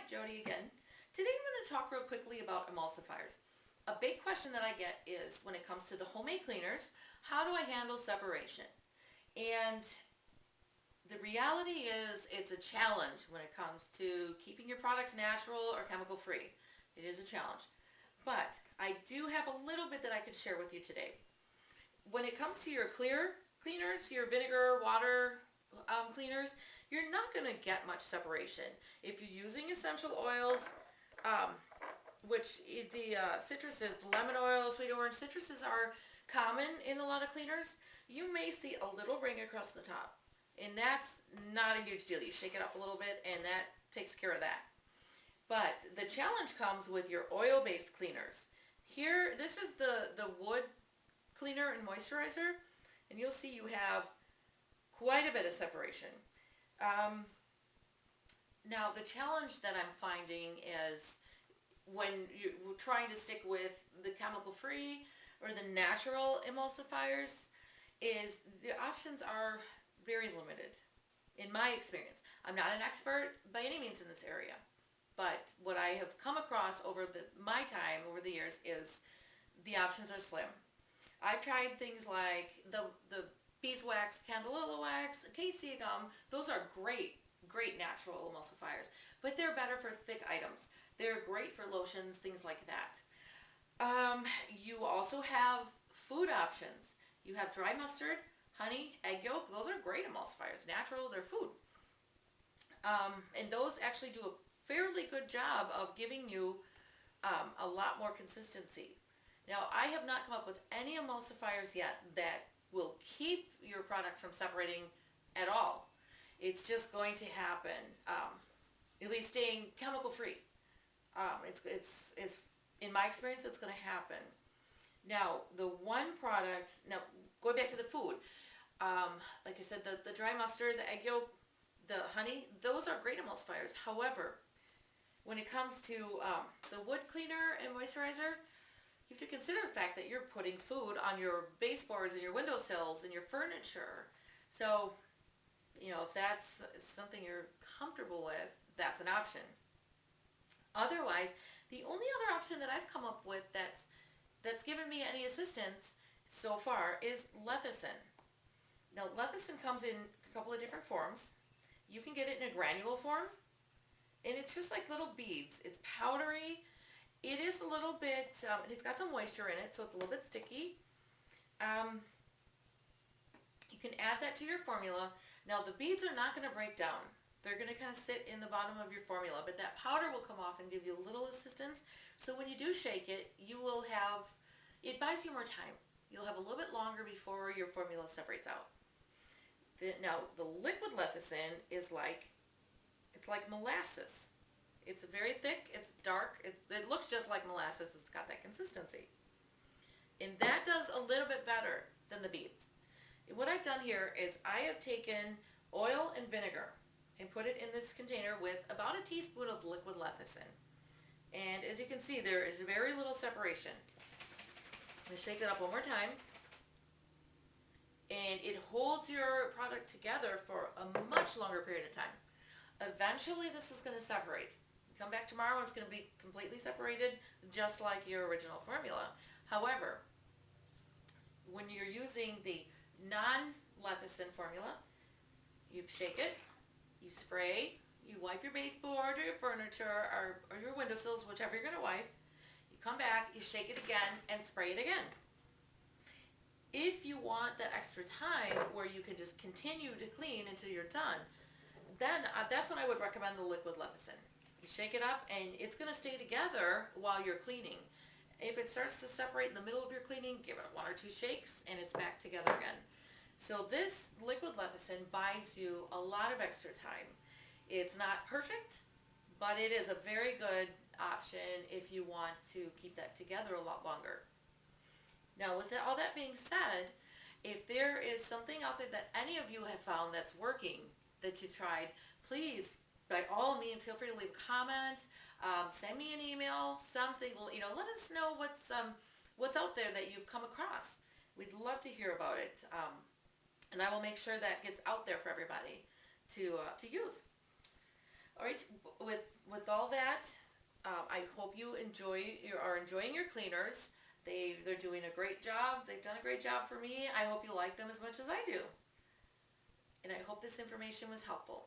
Jodi again. Today I'm going to talk real quickly about emulsifiers. A big question that I get is when it comes to the homemade cleaners, how do I handle separation? And the reality is it's a challenge when it comes to keeping your products natural or chemical free. It is a challenge. But I do have a little bit that I could share with you today. When it comes to your clear cleaners, your vinegar, water cleaners, you're not going to get much separation. If you're using essential oils, which the citruses, lemon oil, sweet orange, citruses are common in a lot of cleaners, you may see a little ring across the top. And that's not a huge deal. You shake it up a little bit and that takes care of that. But the challenge comes with your oil-based cleaners. Here, this is the wood cleaner and moisturizer, and you'll see you have quite a bit of separation. Now, the challenge that I'm finding is when you're trying to stick with the chemical-free or the natural emulsifiers, is the options are very limited, in my experience. I'm not an expert by any means in this area, but what I have come across over my time over the years is the options are slim. I've tried things like the beeswax, candelilla wax, acacia gum. Those are great natural emulsifiers, but they're better for thick items. They're great for lotions, things like that. You also have food options. You have dry mustard, honey, egg yolk. Those are great emulsifiers. Natural, they're food. And those actually do a fairly good job of giving you a lot more consistency. Now, I have not come up with any emulsifiers yet that will keep your product from separating at all. It's just going to happen, at least staying chemical free. It's in my experience, it's going to happen. Now, the one product, now going back to the food, like I said, the dry mustard, the egg yolk, the honey, those are great emulsifiers. However, when it comes to the wood cleaner and moisturizer, you have to consider the fact that you're putting food on your baseboards and your windowsills and your furniture. So, you know, if that's something you're comfortable with, that's an option. Otherwise, the only other option that I've come up with that's given me any assistance so far is lecithin. Now, lecithin comes in a couple of different forms. You can get it in a granule form, and it's just like little beads. It's powdery. It is a little bit, it's got some moisture in it, so it's a little bit sticky. You can add that to your formula. Now, the beads are not going to break down. They're going to kind of sit in the bottom of your formula, but that powder will come off and give you a little assistance. So when you do shake it, you will have, it buys you more time. You'll have a little bit longer before your formula separates out. Now, the liquid lecithin is it's like molasses. It's very thick, it's dark, it looks just like molasses, it's got that consistency. And that does a little bit better than the beads. And what I've done here is I have taken oil and vinegar and put it in this container with about a teaspoon of liquid lecithin. And as you can see, there is very little separation. I'm going to shake it up one more time. And it holds your product together for a much longer period of time. Eventually, this is going to separate. Come back tomorrow and it's going to be completely separated, just like your original formula. However, when you're using the non-lecithin formula, you shake it, you spray, you wipe your baseboard or your furniture or your windowsills, whichever you're going to wipe. You come back, you shake it again, and spray it again. If you want that extra time where you can just continue to clean until you're done, then that's when I would recommend the liquid lecithin. You shake it up and it's going to stay together while you're cleaning. If it starts to separate in the middle of your cleaning, give it one or two shakes and it's back together again. So this liquid lecithin buys you a lot of extra time. It's not perfect, but it is a very good option if you want to keep that together a lot longer. Now, with all that being said, if there is something out there that any of you have found that's working, that you've tried, please, by all means, feel free to leave a comment, send me an email, something, you know, let us know what's out there that you've come across. We'd love to hear about it, and I will make sure that gets out there for everybody to use. All right, with with all that, I hope you are enjoying your cleaners. They're doing a great job. They've done a great job for me. I hope you like them as much as I do. And I hope this information was helpful.